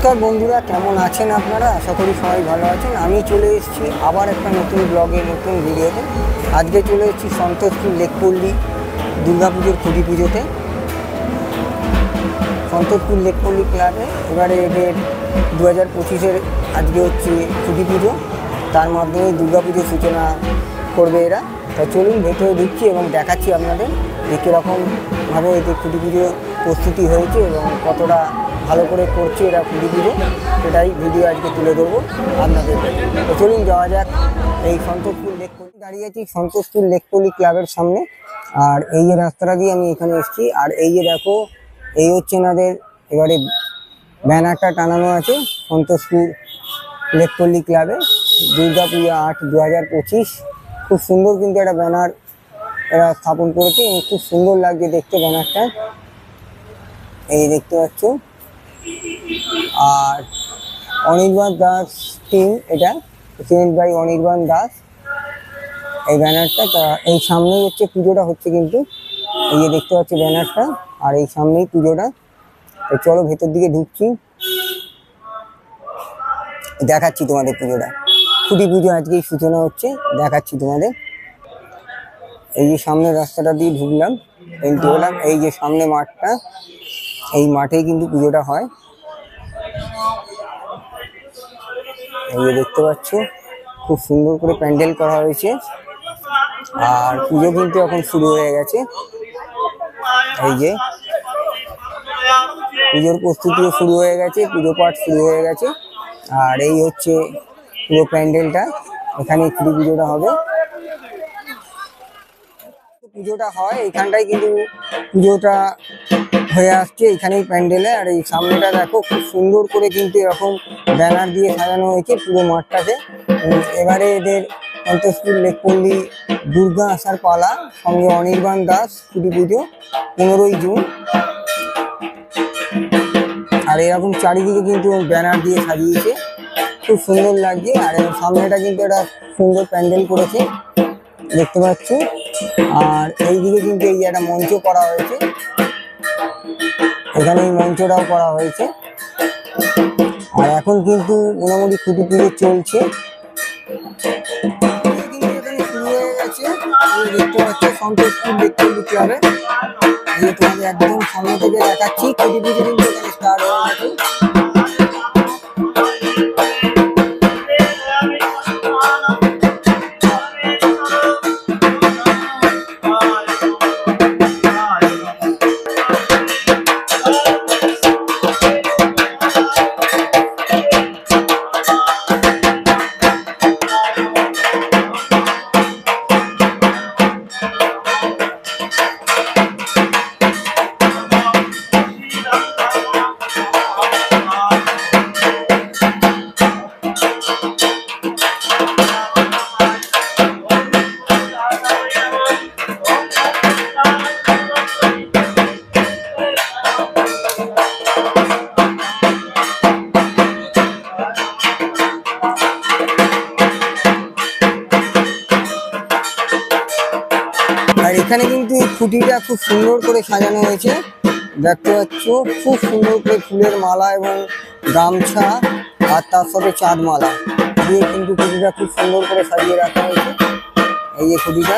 নমস্কার বন্ধুরা, কেমন আছেন আপনারা? আশা করি সবাই ভালো আছেন। আমি চলে এসেছি আবার একটা নতুন ব্লগে, নতুন ভিডিওতে। আজকে চলে এসেছি সন্তোষপুর লেকপল্লী দুর্গাপুজোর খুঁটি পুজোতে, সন্তোষপুর লেকপল্লী ক্লাবে। এবারে এদের 2025-এর আজকে হচ্ছে খুঁটি পুজো, তার মাধ্যমে দুর্গাপুজোর সূচনা করবে এরা। তা চলুন ভেতরে ঢুকছি এবং দেখাচ্ছি আপনাদের যে কীরকমভাবে এদের খুঁটি পুজো প্রস্তুতি হয়েছে এবং কতটা ভালো করে করছে এরা খুঁটি পুজো, সেটাই ভিডিও আজকে তুলে ধরবো আপনাদের। তো চলুন যাওয়া যাক। এই সন্তোষপুর লেকপল্লী দাঁড়িয়ে আছি, সন্তোষপুর লেকপল্লী ক্লাবের সামনে। আর এই যে রাস্তাটা দিয়ে আমি এখানে এসেছি, আর এই যে দেখো, এই হচ্ছে এনাদের এবারে ব্যানারটা টানানো আছে সন্তোষপুর লেকপল্লী ক্লাবে দুর্গাপূজা 8-2025। খুব সুন্দর কিন্তু একটা ব্যানার এরা স্থাপন করেছে এবং খুব সুন্দর লাগছে দেখতে ব্যানারটা, এই দেখতে পাচ্ছ। আর অনির্বাণ দাস টিম, এটা প্রেসিডেন্ট বাই অনির্বাণ দাস এই ব্যানারটা। তা এই সামনেই হচ্ছে পুজোটা হচ্ছে, কিন্তু এই যে দেখতে পাচ্ছি ব্যানারটা, আর এই সামনেই পুজোটা। তো চলো ভেতর দিকে ঢুকছি, দেখাচ্ছি তোমাদের পুজোটা। খুঁটি পুজো আজকেই সূচনা হচ্ছে, দেখাচ্ছি তোমাদের। এই যে সামনে রাস্তাটা দিয়ে ঢুকলাম, এন্ট্রি হলাম। এই যে সামনে মাঠটা, এই মাঠেই কিন্তু পুজোটা হয়। এই যে দেখতে পাচ্ছ, খুব সুন্দর করে প্যান্ডেল করা হয়েছে। আর পুজো কিন্তু এখন শুরু হয়ে গেছে। এই যে পুজোর প্রস্তুতিও শুরু হয়ে গেছে, পুজো পাঠ শুরু হয়ে গেছে। আর এই হচ্ছে পুরো প্যান্ডেলটা, এখানে খুঁটি পুজোটা হবে। পুজোটা হয় এইখানটাই, কিন্তু পুজোটা হয়ে আসছে এইখানেই প্যান্ডেলে। আর এই সামনেটা দেখো, খুব সুন্দর করে কিন্তু এরকম ব্যানার দিয়ে সাজানো হয়েছে পুরো মাঠটাতে। এবারে এদের সন্তোষপুর লেকপল্লী দুর্গা আসার পালা, সঙ্গে অনির্বাণ দাস খুঁটি পুজো 15ই জুন। আর এরকম চারিদিকে কিন্তু ব্যানার দিয়ে সাজিয়েছে, খুব সুন্দর লাগছে। আর সামনেটা কিন্তু একটা সুন্দর প্যান্ডেল করেছে, দেখতে পাচ্ছ। আর এইদিকে কিন্তু এই যে একটা মঞ্চ করা হয়েছে, এখানে এই মঞ্চটাও করা হয়েছে। আর এখন কিন্তু মোটামুটি খুঁটি পুজো চলছে, কিন্তু এখানে শুরু হয়ে গেছে। দেখতে পাচ্ছ সন্তোষপুর লেকপল্লী ক্লাবে, এই তোমাকে একদম সামনে থেকে দেখাচ্ছি। খুঁটি পুজো কিন্তু এখানে স্টার্ট হয়ে গেছে। আর এখানে কিন্তু খুঁটিটা খুব সুন্দর করে সাজানো হয়েছে, দেখতে পাচ্ছ। খুব সুন্দর করে ফুলের মালা এবং গামছা আর তার সাথে চাঁদ মালা দিয়ে কিন্তু খুঁটিটা খুব সুন্দর করে সাজিয়ে রাখা হয়েছে। এই যে খুঁটিটা,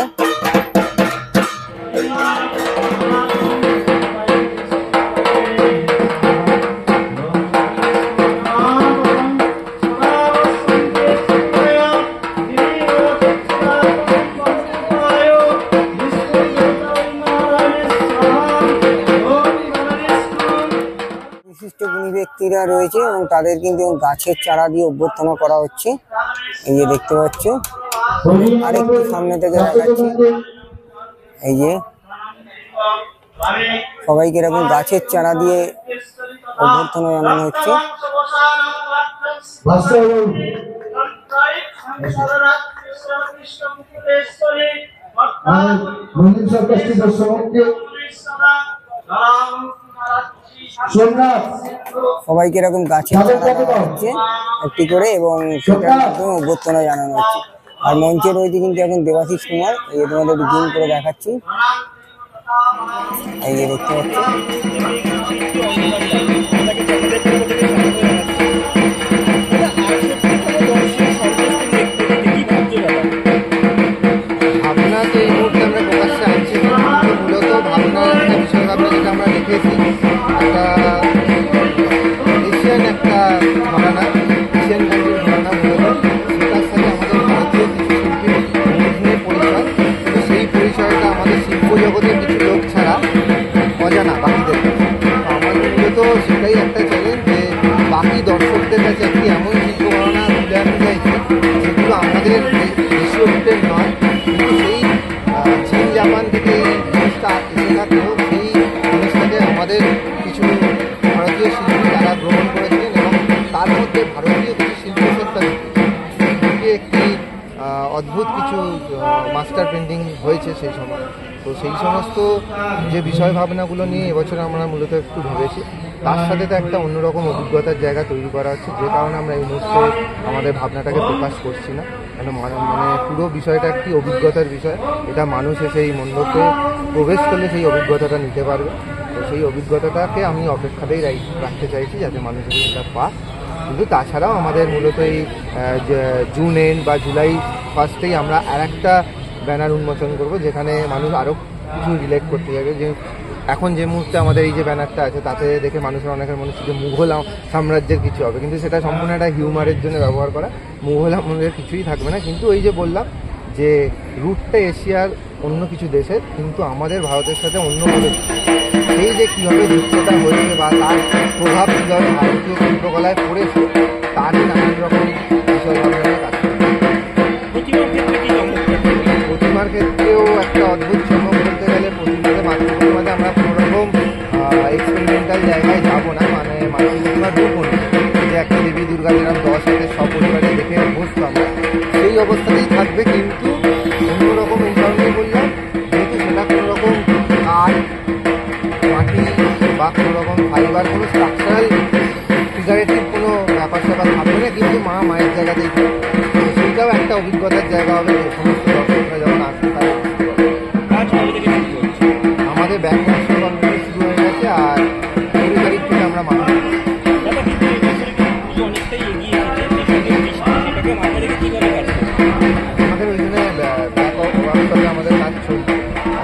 বিশিষ্ট গুণী ব্যক্তিরা রয়েছে এবং তাদের কিন্তু গাছের চারা দিয়ে অভ্যর্থনা করা হচ্ছে, এই যে দেখতে পাচ্ছ। আরেকটু সামনে থেকে দেখাচ্ছি, এই যে সবাইকে এরকম গাছের চারা দিয়ে অভ্যর্থনা জানানো হচ্ছে। সবাইকে এরকম গাছের চারা দেওয়া হচ্ছে একটি করে এবং সেটার মাধ্যমে অভ্যর্থনা জানানো হচ্ছে। আর মঞ্চে রয়েছে কিন্তু এখন দেবাশিস কুমার, এই তোমাদের জুম করে দেখাচ্ছি। এই যে দেখতে পাচ্ছি। বাকি দর্শকদের কাছে একটি এমন শিল্পকর্মা তুলে আনতে চাইছি যেগুলো আমাদের দেশীয় রুটের নয়, কিন্তু সেই চীন জাপান থেকে এই জিনিসটা এসে থাকলেও সেই জিনিসটাকে আমাদের কিছু ভারতীয় শিল্পী তারা গ্রহণ করেছিলেন এবং তার মধ্যে ভারতীয় কিছু শিল্পসত্তা একটি অদ্ভুত কিছু মাস্টার পেন্টিং হয়েছে সেই সময়। তো সেই সমস্ত যে বিষয় ভাবনাগুলো নিয়ে এবছর আমরা মূলত একটু ভেবেছি, তার সাথে তো একটা অন্যরকম অভিজ্ঞতার জায়গা তৈরি করা হচ্ছে, যে কারণে আমরা এই মুহূর্তে আমাদের ভাবনাটাকে প্রকাশ করছি না। কেন মানে পুরো বিষয়টা একটি অভিজ্ঞতার বিষয়, এটা মানুষ এসে এই মণ্ডপে প্রবেশ করলে সেই অভিজ্ঞতাটা নিতে পারবে। তো সেই অভিজ্ঞতাটাকে আমি অপেক্ষাতেই রাখতে চাইছি যাতে মানুষ এটা পাক। কিন্তু তাছাড়াও আমাদের মূলত এই জুন এন্ড বা জুলাই ফার্স্টেই আমরা আরেকটা ব্যানার উন্মোচন করব, যেখানে মানুষ আরও কিছু রিলেট করতে যাবে। যে এখন যে মুহূর্তে আমাদের এই যে ব্যানারটা আছে তাতে দেখে মানুষের অনেকের মনে হচ্ছে যে মুঘল সাম্রাজ্যের কিছু হবে, কিন্তু সেটা সম্পূর্ণ একটা হিউমারের জন্য ব্যবহার করা। মুঘল আমাদের কিছুই থাকবে না, কিন্তু ওই যে বললাম যে রুটটা এশিয়ার অন্য কিছু দেশের, কিন্তু আমাদের ভারতের সাথে অন্য কোনো সেই যে কীভাবে যুক্ততা হয়েছে বা তার প্রভাব কীভাবে ভারতীয় শিল্পকলায় পড়েছে তার নানান রকম বিষয় ভাবনা কাজ করে। প্রতিমার ক্ষেত্রেও একটা অদ্ভুত চমক বলতে গেলে প্রতিমাতে মাতৃপ্রতিমাতে আমরা কোনোরকম এক্সপেরিমেন্টাল জায়গায় যাবো না, মানে মাতৃপ্রতিমার রূপ অনুযায়ী যে একটা দেবী দুর্গা যেরকম 10 হাতে সপরিবারে দেখে অভ্যস্ত আমরা সেই অবস্থাতেই থাকবে, কিন্তু অন্যরকম এই কারণেই বললাম যেহেতু সেটা কোনোরকম কাঠ মাটি বা কোনোরকম ফাইবার কোনো স্ট্রাকচারাল ফিগারেটিভ কোনো ব্যাপার স্যাপার থাকবে না, কিন্তু মায়ের জায়গাতেই সেইটাও একটা অভিজ্ঞতার জায়গা হবে। যে সমস্ত দর্শকরা যখন আসবে তারা আমাদের ব্যাক মৌসুম অলরেডি শুরু হয়ে গেছে, আর 20 তারিখ থেকে আমরা আমাদের ওই জন্য ব্যাক ওয়ার্কশপে আমাদের কাজ চলছে।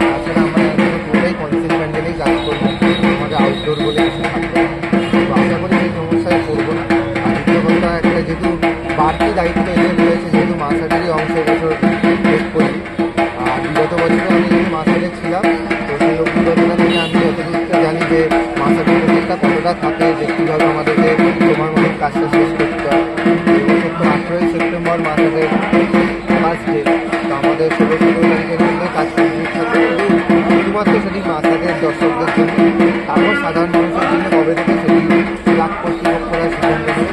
তাছাড়া আমরা পুরোটাই কনসেপ্ট প্যান্ডেলেই কাজ করবো, আমাদের আউটডোর বলে কিছু থাকবে। তো আশা করি সেই সমস্যায় পড়বো না। আর দ্বিতীয় কথা একটা যেহেতু বাড়তি দায়িত্ব এদের রয়েছে, যেহেতু মাসাটেরই অংশ এবছর শেষ করি, আর বিগত বছরে আমি যেহেতু মাসাটে ছিলাম, তো সেই অভিজ্ঞতা থেকে আমি যতটুকু জানি যে মাসাটের প্রজেক্টটা কতটা থাকে, যে কীভাবে আমাদেরকে তোমার মতো কাজটা শেষ করতে হয়। এবছর তো 18ই সেপ্টেম্বর মাসাটের ফার্স্ট ডে, তো আমাদের 16 তারিখের মধ্যে কাজ কমপ্লিট থাকবে, শুধুমাত্র সেটি মাসাটের দর্শকদের জন্য। তারপর সাধারণ মানুষের জন্য কবে থেকে সেটি ক্লাব কর্তৃপক্ষরা সিদ্ধান্ত নেবে।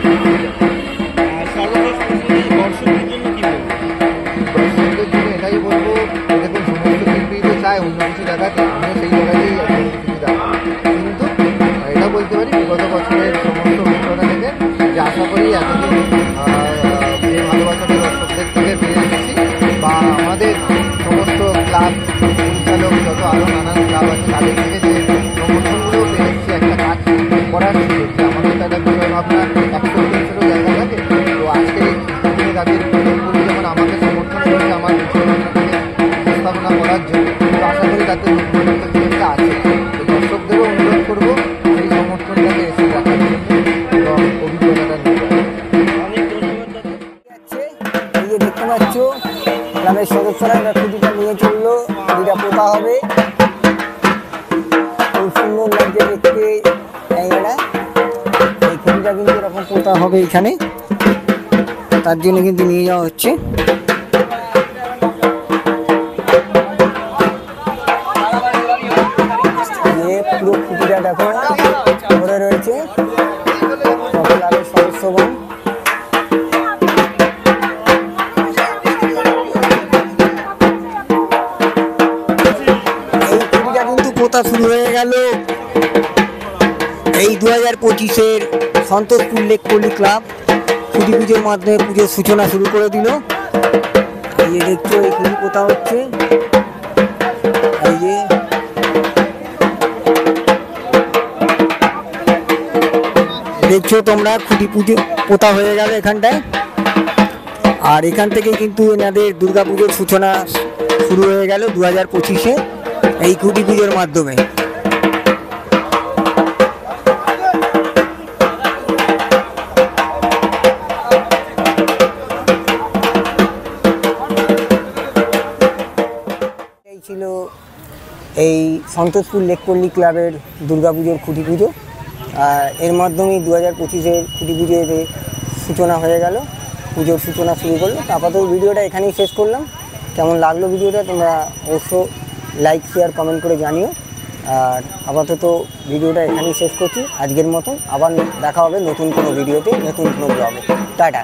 দর্শকদের জন্য এটাই বলবো, দেখুন সমস্ত শিল্পী তো চায় অন্য কিছু দেখাতে, আমিও সেই জায়গাতেই অন্য কিছু দেখাবো, কিন্তু এটা বলতে পারি বিগত বছরের সমস্ত অভিজ্ঞতা থেকে যে আশা করি এতদিন যে ভালোবাসাটা দর্শকদের থেকে পেয়ে এসেছি, বা আমাদের সমস্ত ক্লাব পরিচালক যত আরও নানান ক্লাব আছে তাদের থেকে যে সমর্থনগুলোও পেয়ে এসেছি একটা কাজ করার সুযোগ, যে আমাদের তো একটা বিষয় ভাবনা অ্যাক্সেপ্টেন্সেরও জায়গা থাকে। তো আজকে এই তাদের প্রজেক্টগুলি যেমন আমাকে সমর্থন করেছে আমার বিষয় ভাবনাটাকে উপস্থাপনা করার জন্য, তো আশা করি তাতে একটা আছে। তো দর্শকদেরও অনুরোধ করবো সেই সমর্থনটাকে এসে দেখার জন্য এবং অভিজ্ঞতাটা নিয়ে যাওয়ার। এই যে দেখতে পাচ্ছ গ্রামের সদস্যরা খুঁটিটা নিয়ে চললো, খুঁটিটা পোতা হবে, খুব সুন্দর লাগছে দেখতে জায়গাটা। এই খুঁটিটা কিন্তু এরকম পোতা হবে এখানে, তার জন্য কিন্তু নিয়ে যাওয়া হচ্ছে। পুরো খুঁটিটা দেখো ধরে রয়েছে গ্রামের সদস্যগণ। শুরু হয়ে গেল এই 2025-এর সন্তোষপুর লেকপল্লী ক্লাব খুঁটি পুজোর মাধ্যমে পুজোর সূচনা শুরু করে দিল। এই যে দেখছো এই খুঁটি পোতা হচ্ছে, এই যে দেখছো তোমরা খুঁটি পুজো পোতা হয়ে গেল এখানটায়। আর এখান থেকে কিন্তু এনাদের দুর্গা পুজোর সূচনা শুরু হয়ে গেল 2025-এ এই খুঁটি পুজোর মাধ্যমে। এই ছিল এই সন্তোষপুর লেকপল্লী ক্লাবের দুর্গাপুজোর খুঁটি পুজো। এর মাধ্যমেই 2025-এর খুঁটি পুজোর সূচনা হয়ে গেল, পুজোর সূচনা শুরু করলো। আপাতত ভিডিওটা এখানেই শেষ করলাম। কেমন লাগলো ভিডিওটা তোমরা অবশ্য লাইক শেয়ার কমেন্ট করে জানিও। আর আপাতত ভিডিওটা এখানেই শেষ করছি আজকের মতন। আবার দেখা হবে নতুন কোনো ভিডিওতে, নতুন কোনো ব্লগে। টাটা।